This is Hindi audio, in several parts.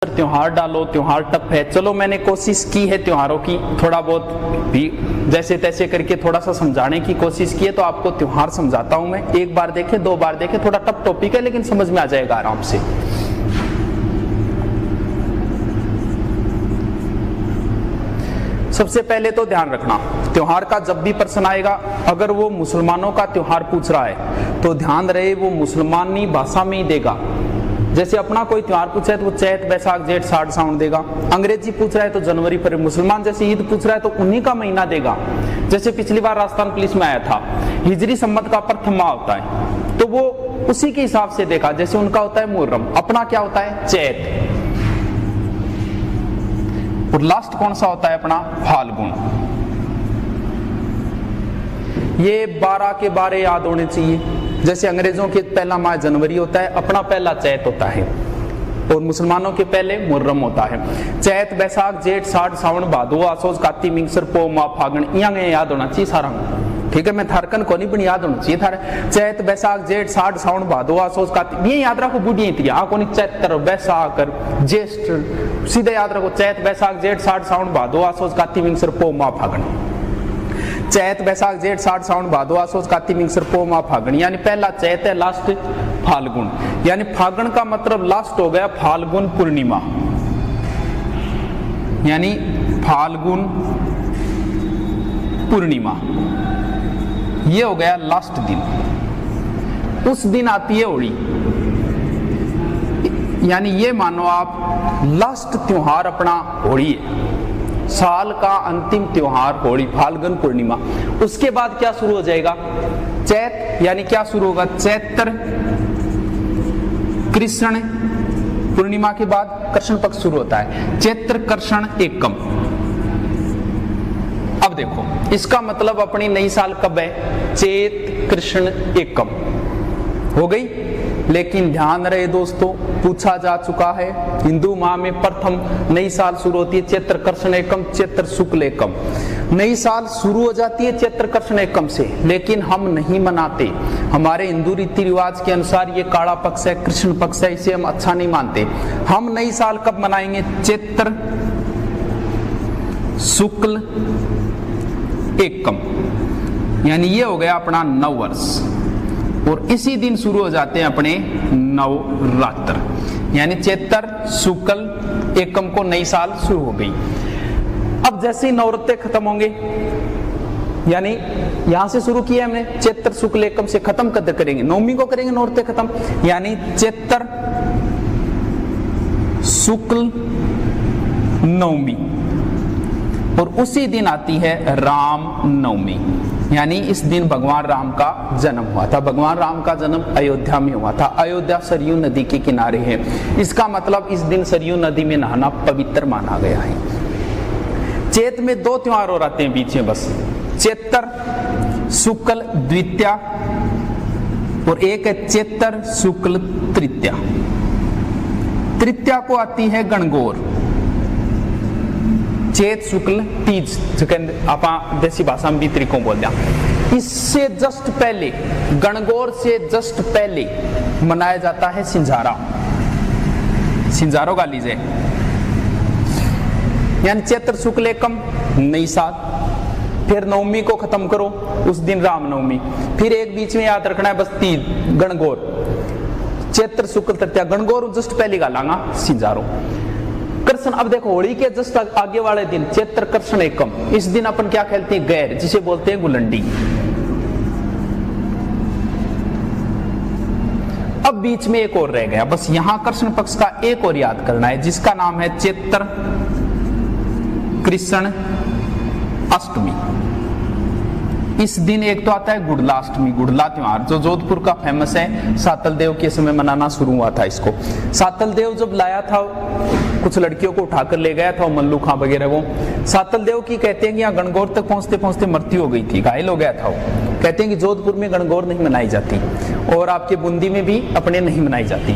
त्योहार डालो, त्योहार टप है। चलो मैंने कोशिश की है त्योहारों की, थोड़ा बहुत भी जैसे तैसे करके थोड़ा सा समझाने की कोशिश की है, तो आपको त्योहार समझाता हूं मैं। एक बार देखे, दो बार देखे, थोड़ा टफ टॉपिक है लेकिन समझ में आ जाएगा आराम से। सबसे पहले तो ध्यान रखना, त्योहार का जब भी प्रश्न आएगा, अगर वो मुसलमानों का त्योहार पूछ रहा है तो ध्यान रहे वो मुसलमानी भाषा में ही देगा। जैसे अपना कोई त्योहार पूछा है तो वो चैत बैसाख जेठ साठ सावन देगा। अंग्रेजी पूछ रहा है तो जनवरी फरवरी। मुसलमान जैसे ईद पूछ रहा है तो उन्हीं का महीना देगा। जैसे पिछली बार राजस्थान पुलिस में आया था, हिजरी संवत का प्रथम माह होता है तो वो उसी के हिसाब से देखा। जैसे उनका होता है मुहर्रम, अपना क्या होता है चैत, और लास्ट कौन सा होता है अपना फाल्गुन। ये 12 के 12 याद होने चाहिए। जैसे अंग्रेजों के पहला माह जनवरी होता है, अपना पहला चैत होता है, और मुसलमानों के पहले मुहर्रम होता है। चैत बैसाख जेठ साठ सावन भादो आसोज काती मिंगसर पो माह फागण, यहाँ याद होना चाहिए सारा। ठीक है, मैं थारकन को नहीं, पण याद होना चाहिए थारे। चैत बैसाख जेठ साठ सावन भादो आसोज काती, ये याद रखो। बूढ़ी इतनी आको नहीं, चैत्र बैसाख ज्येष्ठ सीधे याद रखो। चैत बैसाख जेठ साठ सावन भादो आसोज काती मिंगसर पो माह फागण। चैत बैसाख जेठ साठ सावन भादो आसोज काती मिंगसर पो माह फागण, यानी पहला चैत है, लास्ट फाल्गुन। यानी फागण का मतलब लास्ट हो गया फाल्गुन पूर्णिमा, यानी फाल्गुन पूर्णिमा, ये हो गया लास्ट दिन। उस दिन आती है होली, यानी ये मानो आप लास्ट त्योहार अपना होली है, साल का अंतिम त्योहार होली, फाल्गुन पूर्णिमा। उसके बाद क्या शुरू हो जाएगा चैत, यानी क्या शुरू होगा चैत्र कृष्ण पूर्णिमा के बाद कृष्ण पक्ष शुरू होता है, चैत्र कृष्ण एकम। अब देखो इसका मतलब अपनी नई साल कब है, चैत कृष्ण एकम हो गई। लेकिन ध्यान रहे दोस्तों, पूछा जा चुका है हिंदू माह में प्रथम नई साल शुरू होती है चैत्र कृष्ण एकम, चैत्र शुक्ल एकम। नई साल शुरू हो जाती है चैत्र कृष्ण एकम से, लेकिन हम नहीं मनाते। हमारे हिंदू रीति रिवाज के अनुसार ये काला पक्ष है, कृष्ण पक्ष है, इसे हम अच्छा नहीं मानते। हम नई साल कब मनाएंगे, चैत्र शुक्ल एकम, यानी ये हो गया अपना नव वर्ष। और इसी दिन शुरू हो जाते हैं अपने नवरात्र, यानी चैत्र शुक्ल एकम को नई साल शुरू हो गई। अब जैसे ही नवरात्र खत्म होंगे, यानी यहां से शुरू किया हमने चैत्र शुक्ल एकम से, खत्म कद करेंगे नवमी को करेंगे नवरात्र खत्म, यानी चैत्र शुक्ल नवमी। और उसी दिन आती है राम नवमी, यानी इस दिन भगवान राम का जन्म हुआ था। भगवान राम का जन्म अयोध्या में हुआ था। अयोध्या सरयू नदी के किनारे है, इसका मतलब इस दिन सरयू नदी में नहाना पवित्र माना गया है। चैत में 2 त्योहार और आते हैं बीच में बस, चैत्र शुक्ल द्वितीया और एक है चैत्र शुक्ल तृतीया। तृतीया को आती है गणगौर, चैत शुक्ल तीज आप देसी भाषा में भी तरीकों बोल दिया। इससे जस्ट पहले, गणगौर से जस्ट पहले मनाया जाता है सिंजारा। सिंजारो गा लीजिए, यानी चैत्र शुक्ल एकम नई साल, फिर नवमी को खत्म करो, उस दिन रामनवमी, फिर एक बीच में याद रखना है बस तीज गणगौर, चैत्र शुक्ल तृतीया। गणगौर जस्ट पहले गालांगा सिंजारो कृष्ण। अब देखो होली के जस्ट आगे वाले दिन चैत्र कृष्ण एकम, इस दिन अपन क्या खेलते हैं, गैर, जिसे बोलते हैं गुलंडी। अब बीच में एक और रह गया, बस यहां कृष्ण पक्ष का एक और याद करना है, जिसका नाम है चैत्र कृष्ण अष्टमी। इस दिन एक तो आता है गुड़ला अष्टमी, गुड़ला त्योहार जो जोधपुर का फेमस है, सातल देव के समय मनाना शुरू हुआ था इसको। सातल देव जब लाया था, कुछ लड़कियों को उठाकर ले गया था मल्लू खां वगैरह, वो सातल देव की कहते हैं कि यहाँ गणगौर तक पहुंचते पहुंचते मृत्यु हो गई थी, घायल हो गया था वो। कहते हैं कि जोधपुर में गणगौर नहीं मनाई जाती और आपके बूंदी में भी अपने नहीं मनाई जाती।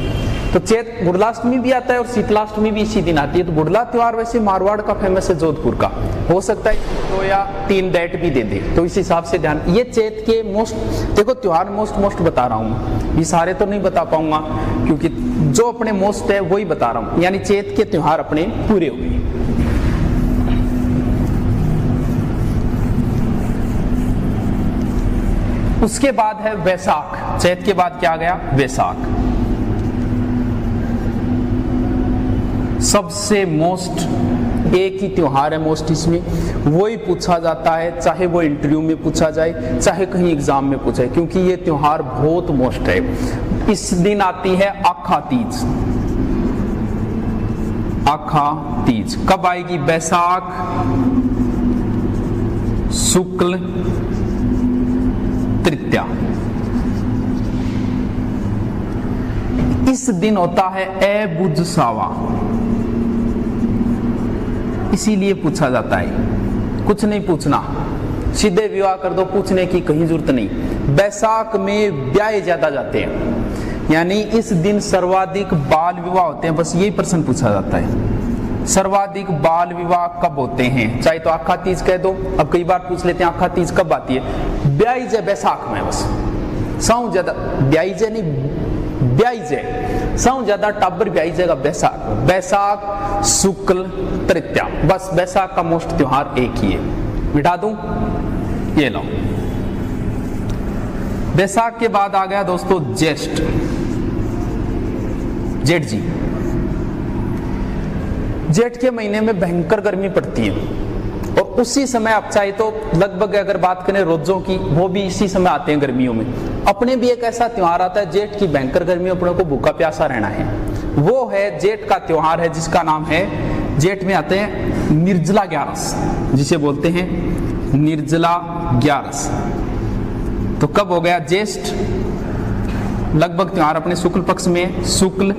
तो चैत गुड़लाष्टमी भी आता है और शीतलाष्टमी भी इसी दिन आती है। तो गुड़ला त्योहार वैसे मारवाड़ का फेमस है, जोधपुर का, हो सकता है 2 या 3 डेट भी दे दे, तो इस हिसाब से ध्यान। ये चैत के मोस्ट, देखो त्योहार मोस्ट बता रहा हूँ, ये सारे तो नहीं बता पाऊंगा क्योंकि जो अपने मोस्ट है वही बता रहा हूं, यानी चैत के त्योहार अपने पूरे हो गए। उसके बाद है वैसाख। चैत के बाद क्या आ गया? वैसाख। सबसे मोस्ट एक ही त्योहार है मोस्ट, इसमें वही पूछा जाता है, चाहे वो इंटरव्यू में पूछा जाए चाहे कहीं एग्जाम में पूछा जाए, क्योंकि ये त्योहार बहुत मोस्ट है। इस दिन आती है आखा तीज। आखा तीज कब आएगी? बैसाख शुक्ल तृतीया। इस दिन होता है अबुझ सावा, इसीलिए पूछा जाता है। कुछ नहीं पूछना, सीधे विवाह कर दो, पूछने की कहीं जरूरत नहीं। बैसाख में ब्याह ज्यादा जाते हैं, यानी इस दिन सर्वाधिक बाल विवाह होते हैं, बस यही प्रश्न पूछा जाता है। सर्वाधिक बाल विवाह कब होते हैं? चाहे तो आखा तीज कह दो, अब कई बार पूछ लेते हैं आखा तीज कब आती है? ब्याज है बैसाख में, बस साउ ज्यादा ब्याज है नहीं, ब्याज है साउ ज्यादा टाबर ब्याज है बैसाख। बैसाख शुक्ल तृतीया, बस बैसाख का मोस्ट त्योहार एक ही है। मिटा दूं? ये लो। बैसाख के बाद आ गया दोस्तों ज्येष्ठ। जेठ जी, जेठ के महीने में भयंकर गर्मी पड़ती है, और उसी समय आप चाहे तो लगभग अगर बात करें रोजों की, वो भी इसी समय आते हैं गर्मियों में। अपने भी एक ऐसा त्योहार आता है जेठ की भयंकर गर्मी, अपने को भूखा प्यासा रहना है, वो है जेठ का त्योहार है जिसका नाम है, जेठ में आते हैं निर्जला ग्यारस, जिसे बोलते हैं निर्जला ग्यारस। तो कब हो गया? ज्येष्ठ। लगभग त्योहार अपने शुक्ल पक्ष में, शुक्ल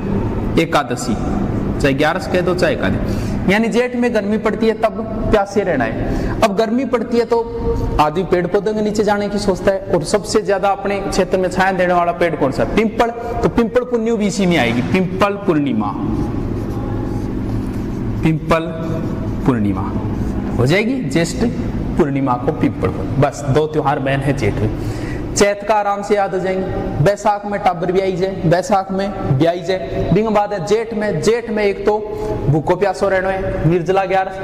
एकादशी, चाहे ग्यारस कह दो चाहे एकादशी, यानी जेठ में गर्मी पड़ती है तब प्यासे रहना है। अब गर्मी पड़ती है तो आदमी पेड़ पौधों के नीचे जाने की सोचता है, और सबसे ज्यादा अपने क्षेत्र में छाया देने वाला पेड़ कौन सा? पिंपल। तो पिंपल पुण्य भी इसी में आएगी, पिंपल पूर्णिमा। पिंपल पूर्णिमा हो जाएगी, ज्येष्ठ पूर्णिमा को पिंपल पूर्णिमा। बस दो त्योहार बहन है जेठ में। चैत का आराम से याद हो जाएंगे। बैसाख में टाबर ब्याई जाए, बैसाख में ब्याई जाए। बिंग बात है जेठ में, जेठ में एक तो भूखो प्यासो रहना है, निर्जला ग्यारस,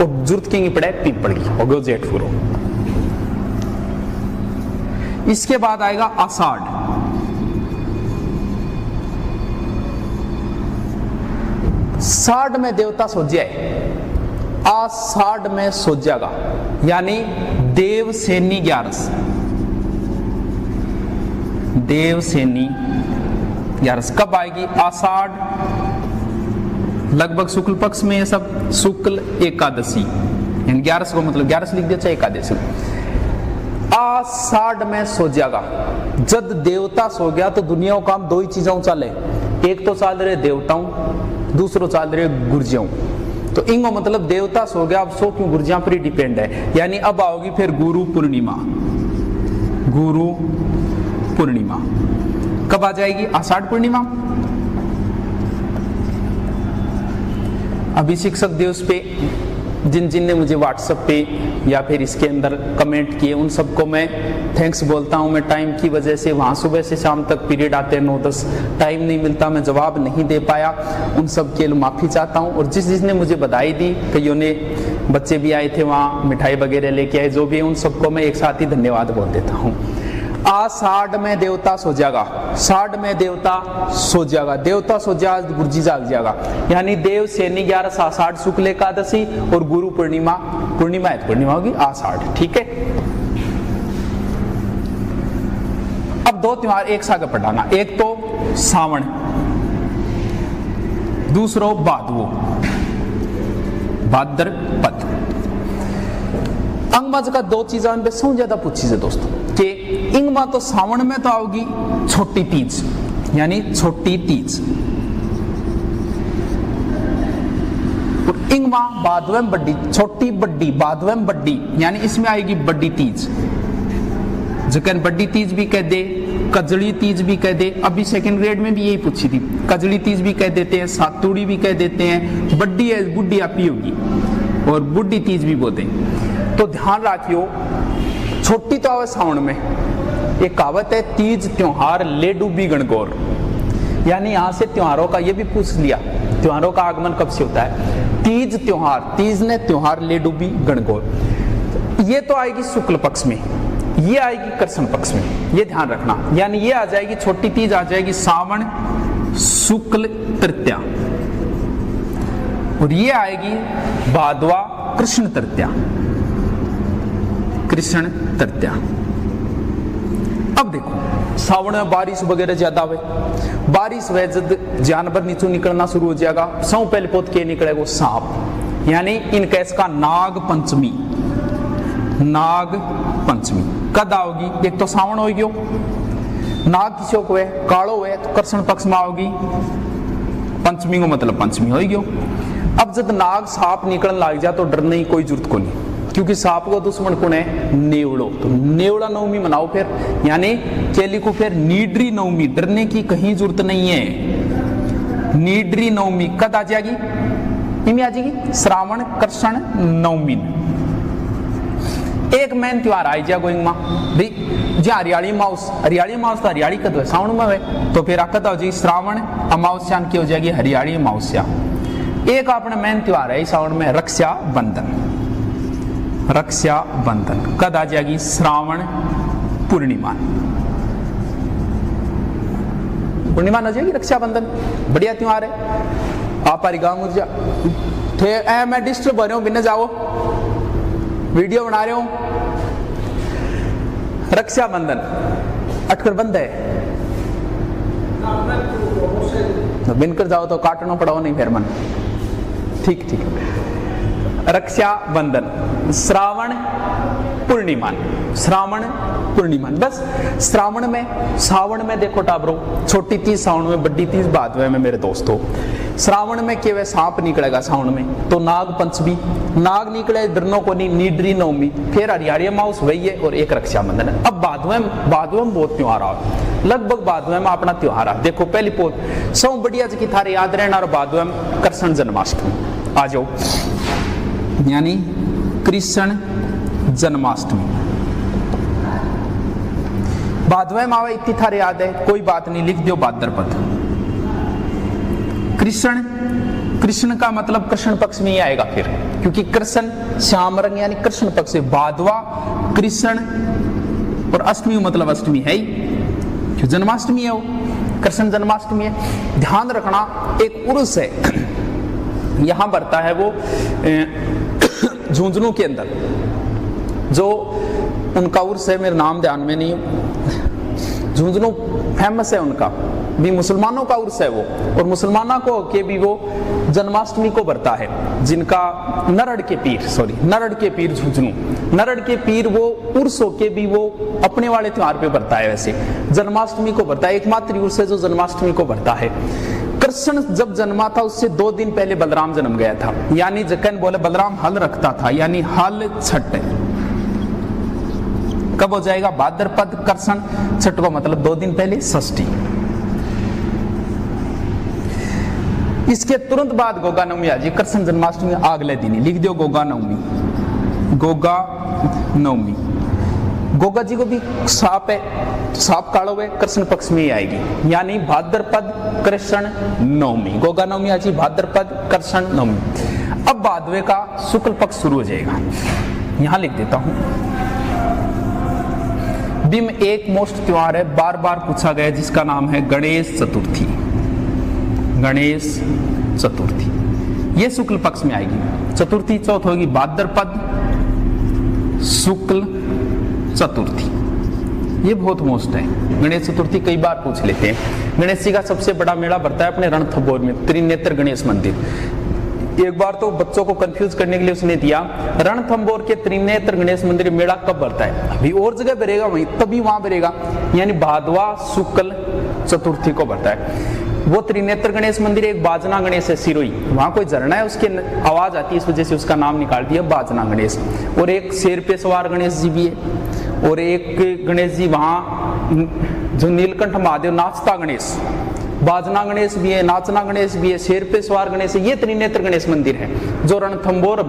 और जरूरत की पड़े पिंपल की, हो गयो जेठ पूरो। इसके बाद आएगा आषाढ़। साढ़ में देवता सोज्या है, आषाढ़ में सोज्यागा, यानी देवसेनी ग्यारस। देवसेनी ग्यारस कब आएगी? आषाढ़, लगभग शुक्ल पक्ष में ये सब, शुक्ल एकादशी, यानी ग्यारस को मतलब ग्यारस लिख दिया चाहे एकादशी। आषाढ़ में सो जाएगा। जब देवता सो गया तो दुनिया को काम दो ही चीजों चले, एक तो चाल रहे देवताओं, दूसरो चाल रहे गुर्जियों। तो इंगो मतलब देवता सो गया, अब सो क्यों गुर्जियां पर ही डिपेंड है। यानी अब आओगी फिर गुरु पूर्णिमा। गुरु पूर्णिमा कब आ जाएगी? आषाढ़ पूर्णिमा। अभी शिक्षक दिवस पे जिन जिन ने मुझे व्हाट्सएप पे या फिर इसके अंदर कमेंट किए उन सबको मैं थैंक्स बोलता हूं। मैं टाइम की वजह से वहाँ सुबह से शाम तक पीरियड आते हैं 9-10, टाइम नहीं मिलता, मैं जवाब नहीं दे पाया, उन सब के लिए माफ़ी चाहता हूं। और जिसने मुझे बधाई दी, कईयों ने बच्चे भी आए थे वहाँ, मिठाई वगैरह लेके आए, जो भी है उन सबको मैं एक साथ ही धन्यवाद बोल देता हूँ। आषाढ़ में देवता सो जाएगा, साढ़ में देवता सो जाएगा, देवता सो जाएगा गुर्जी जाग जाएगा, यानी देव सेनी 11 आषाढ़ शुक्ल एकादशी और गुरु पूर्णिमा, पूर्णिमा है पूर्णिमा होगी आषाढ़। ठीक है, अब दो त्योहार एक साथ पढ़ाना, एक तो सावन, दूसरो भादवो, भाद्रपद। अंगमा का दो चीजें पे सबसे ज्यादा पूछी है दोस्तों कि इंगमा तो सावन में तो आओगी छोटी तीज, यानी छोटी तीज, और इंगमा भादवे में बड्डी, छोटी बड्डी, भादवे में बड्डी, यानी इसमें आएगी बड्डी तीज। जकन बड्डी तीज भी कह दे, कजड़ी तीज भी कह दे, अभी सेकंड ग्रेड में भी यही पूछी थी, कजड़ी तीज भी कह देते हैं, सातुड़ी भी कह देते हैं, बड्डी है बुड्ढी आपी होगी, और बुड्ढी तीज भी बोलते हैं। तो ध्यान रखियो, छोटी तो आवे सावन में, एक कहावत है तीज त्योहार ले डूबी गणगौर, यानी यहां से त्योहारों का ये भी पूछ लिया, त्योहारों का आगमन कब से होता है। तीज त्योहार, तीज ने त्योहार ले डूबी गणगौर, ये तो आएगी शुक्ल पक्ष में, ये आएगी कृष्ण पक्ष में, ये ध्यान रखना। यानी ये आ जाएगी छोटी तीज आ जाएगी सावन शुक्ल तृतीया, और ये आएगी भादवा कृष्ण तृतीया, कृष्ण तृतीया। अब देखो सावन में बारिश वगैरह ज्यादा हुए, बारिश हुए जब जानवर नीचे निकलना शुरू हो जाएगा, सब पहले पोत के निकलेगा सांप, यानी इन कैस का नाग पंचमी, नाग पंचमी कद आओगी। एक तो सावन हो गयो, नाग किसी को है कालो है तो कृष्ण पक्ष में आओगी, पंचमी को मतलब पंचमी हो गयो। अब जब नाग सांप निकलने लग जाए तो डरने की कोई जरूरत को नहीं, क्योंकि सांप को दुश्मन कौन है, नेवड़ो। तो नेवड़ा नवमी मनाओ फिर, यानी केली को फिर नीडरी नवमी, डरने की कहीं जरूरत नहीं है। नीडरी नवमी कद आ जाएगी, इनमें आ जाएगी श्रावण कृष्ण नवमी। एक मेन त्योहार आई जा गोइंग मां भाई जी, हरियाली माउस, हरियाली माउस तो हरियाली कद है सावन में है, तो फिर कद हो जाएगी श्रावण अमावस्या की हो जाएगी हरियाली अमावस्या। एक अपना मेन त्योहार है सावन में रक्षा बंधन, रक्षा बंधन कद आ जाएगी श्रावण पूर्णिमा, पूर्णिमा हो जाएगी रक्षाबंधन, बढ़िया त्योहार है। आप हमारी गांव ऊर्जा थे, मैं डिस्टर्ब हो रहा हूं, बिना जाओ वीडियो बना रहे हूं। रक्षाबंधन अटकर बंद है, बिनकर जाओ तो काटना पड़ाओ नहीं फिर मन, ठीक ठीक। रक्षाबंधन श्रावण पूर्णिमा, श्रावण पूर्णिमा, बस श्रावण में, सावन में देखो टाबरो, छोटी तीज सावन में, बड़ी तीज भादवे में मेरे दोस्तों। श्रावण में केवल सांप निकलेगा सावन में, तो नाग पंचमी, नाग निकले डरनो को नहीं, नीडरी नवमी, फिर हरियाली माउस वही है, और एक रक्षाबंधन है। अब भादवे में बहुत त्योहार आ, लगभग भादवे में अपना त्योहार आ। देखो पहली पोत सब बढ़िया जी थारे याद रहना, और भादवे में कृष्ण जन्माष्टमी आ जाओ, यानी कृष्ण जन्माष्टमी भादवे में आवे, इतनी थारे याद है, कोई बात नहीं, लिख दो भाद्रपद। कृष्ण, कृष्ण का मतलब कृष्ण पक्ष में ही आएगा फिर, क्योंकि कृष्ण श्याम रंग यानी कृष्ण पक्ष से, भादवा कृष्ण, और अष्टमी मतलब अष्टमी है ही, क्यों जन्माष्टमी है वो, कृष्ण जन्माष्टमी है। ध्यान रखना एक उर्स है यहां बढ़ता है वो झुंझुनू के अंदर, जो उनका उर्स है, मेरे नाम ध्यान में नहीं, झुंझुनू फेमस है उनका भी, मुसलमानों का उर्स है वो, और मुसलमानों को के भी वो जन्माष्टमी को बरता है, जिनका नरड़ के पीर, सॉरी नरड़ के पीर झुंझुनू, नरड़ के पीर वो उर्स के भी वो अपने वाले त्योहार पे बरता है, वैसे जन्माष्टमी को बरता है, एकमात्र उर्स है जो जन्माष्टमी को बरता है। कृष्ण जब जन्मा था उससे 2 दिन पहले बलराम जन्म गया था, यानी जकन बोले बलराम हल रखता था, यानी हल छठ कब हो जाएगा, भाद्रपद कृष्ण छठ को मतलब 2 दिन पहले षष्ठी। इसके तुरंत बाद गोगा नवमी आ जी, कृष्ण जन्माष्टमी अगले दिन ही लिख दो गोगा नवमी, गोगा नवमी। गोगा जी को भी सांप है, सांप कालो है, कृष्ण पक्ष में ही आएगी, यानी भाद्रपद कृष्ण नवमी, गोगा नवमी आ जी भाद्रपद कृष्ण नवमी। अब भादवे का शुक्ल पक्ष शुरू हो जाएगा, यहां लिख देता हूं। बिम एक मोस्ट त्योहार है, बार बार पूछा गया, जिसका नाम है गणेश चतुर्थी, गणेश चतुर्थी, ये शुक्ल पक्ष में आएगी। चतुर्थी चौथ होगी भाद्रपद शुक्ल चतुर्थी, ये बहुत मोस्ट है। गणेश चतुर्थी कई बार पूछ लेते हैं। गणेश जी का सबसे बड़ा मेला भरता है अपने रणथंभौर में, त्रिनेत्र गणेश मंदिर। एक बार तो बच्चों को कंफ्यूज करने के लिए उसने दिया, रणथंभौर के त्रिनेत्र गणेश मंदिर मेला कब भरता है, अभी और जगह भरेगा वहीं, तभी वहां भरेगा, यानी भादवा शुक्ल चतुर्थी को भरता है। वो त्रिनेत्र गणेश मंदिर एक बाजना गणेश है सिरोई, वहां कोई झरना है, उसकी आवाज आती है, इस वजह से उसका नाम निकाल दिया बाजना गणेश। और एक शेर पे सवार गणेश जी भी है, और एक गणेश जी वहां जो नीलकंठ महादेव नाचता गणेश, बाजना गणेश भी है, नाचना गणेश भी है, शेर पे सवार गणेश है। ये त्रिनेत्र गणेश मंदिर है जो रणथंभौर,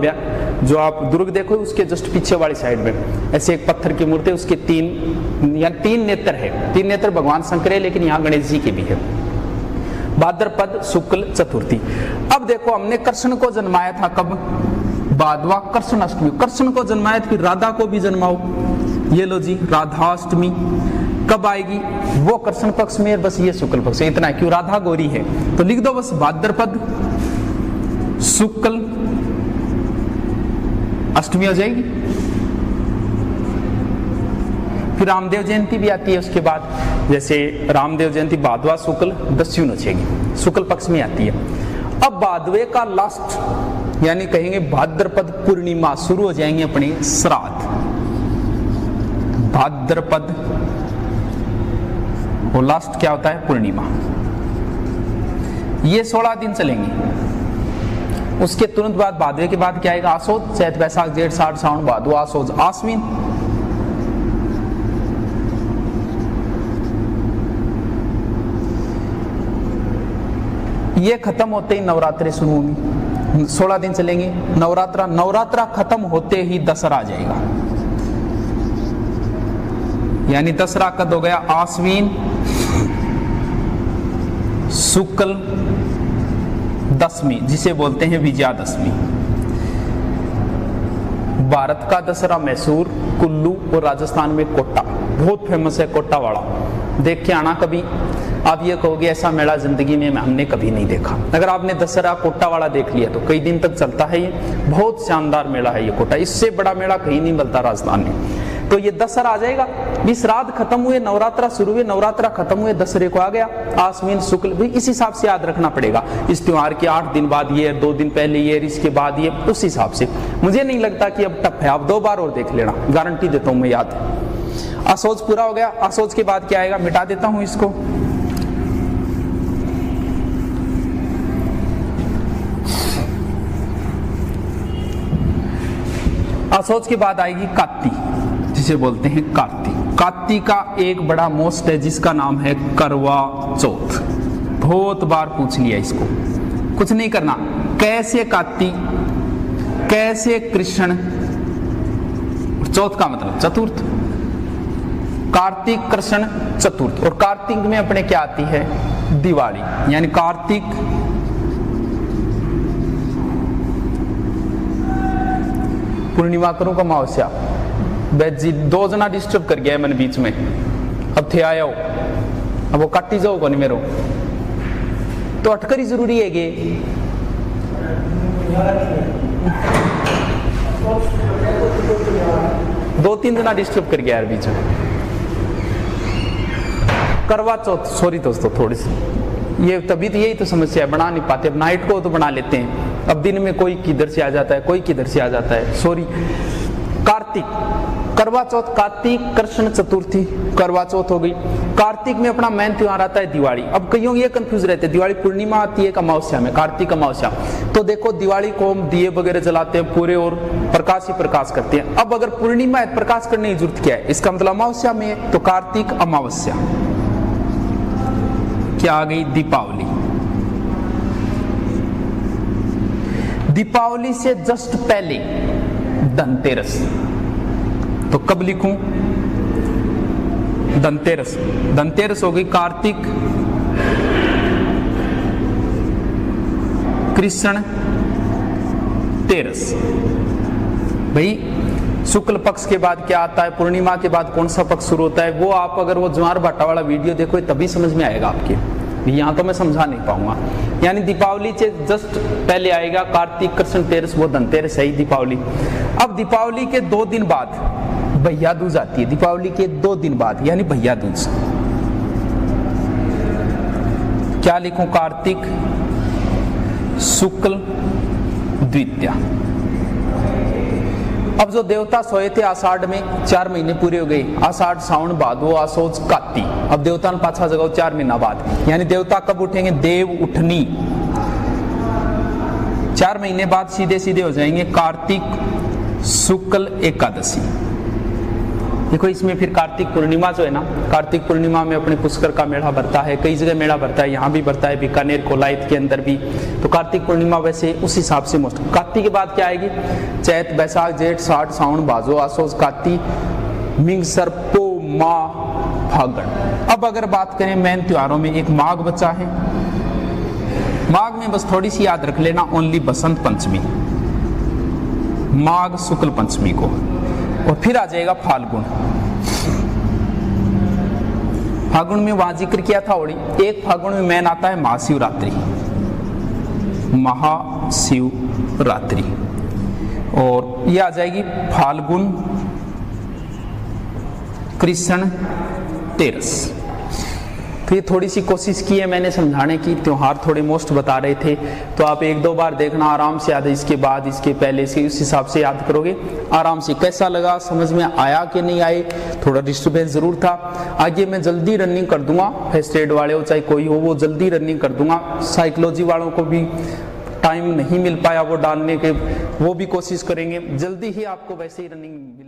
जो आप दुर्ग देखो उसके जस्ट पीछे वाली साइड में ऐसे एक पत्थर की मूर्ति, उसके 3 नेत्र है, 3 नेत्र भगवान शंकर है, लेकिन यहाँ गणेश जी के भी है। भाद्रपद शुक्ल चतुर्थी। अब देखो हमने कृष्ण को जन्माया था कब? भादवा कृष्ण अष्टमी। कृष्ण को जन्माया फिर राधा को भी जन्माओ, ये लो जी राधाष्टमी। कब आएगी? वो कृष्ण पक्ष में, बस ये शुक्ल पक्ष में। इतना है, क्यों? राधा गौरी है तो लिख दो बस भाद्रपद शुक्ल अष्टमी हो जाएगी। फिर रामदेव जयंती भी आती है उसके बाद, जैसे रामदेव जयंती भादवा शुक्ल दस्युन हो जाएगी, शुक्ल पक्ष में आती है। अब भादवे का लास्ट यानी कहेंगे भाद्रपद पूर्णिमा शुरू हो जाएंगे अपने श्राद्ध। भाद्रपद और लास्ट क्या होता है? पूर्णिमा। ये 16 दिन चलेंगे। उसके तुरंत बाद भादवे के बाद क्या आएगा? आसोद, चैत बैसाख जेठ साठ सावन भादो आसोद आश्विन। ये खत्म होते ही नवरात्रि शुरू होंगी, 16 दिन चलेंगे नवरात्रा खत्म होते ही दशहरा आ जाएगा। यानी दशहरा कब हो गया? आश्विन शुक्ल दशमी, जिसे बोलते हैं विजयादशमी। भारत का दशहरा मैसूर, कुल्लू और राजस्थान में कोटा, बहुत फेमस है कोटा वाला। देख के आना कभी। आप ये कहोगे ऐसा मेला जिंदगी में हमने कभी नहीं देखा। अगर आपने दशहरा कोटा वाला देख लिया तो कई दिन तक चलता है ये, बहुत शानदार मेला है ये कोटा। इससे बड़ा मेला कहीं नहीं मिलता राजस्थान में। तो ये दशहरा आ जाएगा। श्राद्ध खत्म हुए, नवरात्रा शुरू हुए, नवरात्रा खत्म हुए, दशहरे को आ गया आश्विन शुक्ल। भी इस हिसाब से याद रखना पड़ेगा। इस त्योहार के 8 दिन बाद ये, 2 दिन पहले ये, इसके बाद ये, उस हिसाब से। मुझे नहीं लगता कि अब टफ है, आप 2 बार और देख लेना, गारंटी देता हूं मैं। याद आसोज पूरा हो गया। आसोज के बाद क्या आएगा? मिटा देता हूं इसको। आसोज के बाद आएगी कात्ती, जिसे बोलते हैं कार्तिक। कार्तिक का एक बड़ा मोस्ट है जिसका नाम है करवा चौथ। बहुत बार पूछ लिया इसको। कुछ नहीं करना, कैसे कार्तिक, कैसे कृष्ण, चौथ का मतलब चतुर्थ। कार्तिक कृष्ण चतुर्थ। और कार्तिक में अपने क्या आती है? दिवाली। यानी कार्तिक पूर्णिमा करूं का अमावस्या। जी 2 जना डिस्टर्ब कर गया है मैंने बीच में। अब थे आया हो, अब वो काटी जाओ को नहीं मेरो तो अटकर ही जरूरी है गे। दो 3 जना डिस्टर्ब कर गया यार बीच में। करवा चौथ, सॉरी दोस्तों, थोड़ी सी ये तभी तो, यही तो समस्या है, बना नहीं पाते। अब नाइट को तो बना लेते हैं, अब दिन में कोई किधर से आ जाता है, कोई किधर से आ जाता है, सॉरी। कार्तिक, करवा चौथ, कार्तिक कृष्ण चतुर्थी, करवा चौथ हो गई। कार्तिक में अपना मेन त्योहार आता है दिवाली। अब कईयों ये कंफ्यूज रहते हैं, दिवाली पूर्णिमा आती है अमावस्या में, कार्तिक अमावस्या। तो देखो दिवाली को हम दिए वगैरह जलाते हैं पूरे और प्रकाश ही प्रकाश करते हैं। अब अगर पूर्णिमा है प्रकाश करने की जरूरत क्या है? इसका मतलब अमावस्या में है, तो कार्तिक अमावस्या। क्या आ गई? दीपावली। दीपावली से जस्ट पहले धनतेरस। तो कब लिखूं? धनतेरस। धनतेरस हो गई कार्तिक कृष्ण तेरस। भाई शुक्ल पक्ष के बाद क्या आता है? पूर्णिमा के बाद कौन सा पक्ष शुरू होता है? वो आप अगर वो ज्वार भाटा वाला वीडियो देखो तभी समझ में आएगा आपके। यहाँ तो मैं समझा नहीं पाऊंगा। यानी दीपावली से जस्ट पहले आएगा कार्तिक कृष्ण तेरस, वो धनतेरस है दीपावली। अब दीपावली के 2 दिन बाद भैया दूज आती है। दीपावली के 2 दिन बाद यानी भैया दूज। क्या लिखूं? कार्तिक शुक्ल द्वितीया। अब जो देवता सोए थे आषाढ़ में, 4 महीने पूरे हो गए। आषाढ़ सावन भादो आसोज कात्ती। अब देवता ने पाछा जगाओ 4 महीना बाद। यानी देवता कब उठेंगे? देव उठनी। 4 महीने बाद सीधे सीधे हो जाएंगे कार्तिक शुक्ल एकादशी। देखो इसमें फिर कार्तिक पूर्णिमा जो है ना, कार्तिक पूर्णिमा में अपने पुष्कर का मेला भरता है, कई जगह मेला भरता है, यहाँ भी भरता है, बीकानेर कोलायत के अंदर भी। तो कार्तिक पूर्णिमा वैसे उस हिसाब से मोस्ट। कार्तिक के बाद क्या आएगी? चैत बैसाख जेठ साठ सावन भादो आसोज कार्तिक मिंग सर्पो माह फागण। अब अगर बात करें मेन त्योहारों में, एक माघ बचा है, माघ में बस थोड़ी सी याद रख लेना, ओनली बसंत पंचमी, माघ शुक्ल पंचमी को। और फिर आ जाएगा फाल्गुन। फाल्गुन में वहां जिक्र किया था होली। एक फाल्गुन में मेन आता है महाशिवरात्रि, महाशिवरात्रि। और ये आ जाएगी फाल्गुन कृष्ण तेरस। तो ये थोड़ी सी कोशिश की है मैंने समझाने की, त्योहार थोड़े मोस्ट बता रहे थे, तो आप एक दो बार देखना, आराम से याद है, इसके बाद इसके पहले से उस हिसाब से याद करोगे आराम से। कैसा लगा, समझ में आया कि नहीं आए, थोड़ा डिस्टर्बेंस जरूर था। आगे मैं जल्दी रनिंग कर दूंगा, फर्स्ट एड वाले हो चाहे कोई हो, वो जल्दी रनिंग कर दूंगा। साइकोलॉजी वालों को भी टाइम नहीं मिल पाया वो डालने के, वो भी कोशिश करेंगे, जल्दी ही आपको वैसे ही रनिंग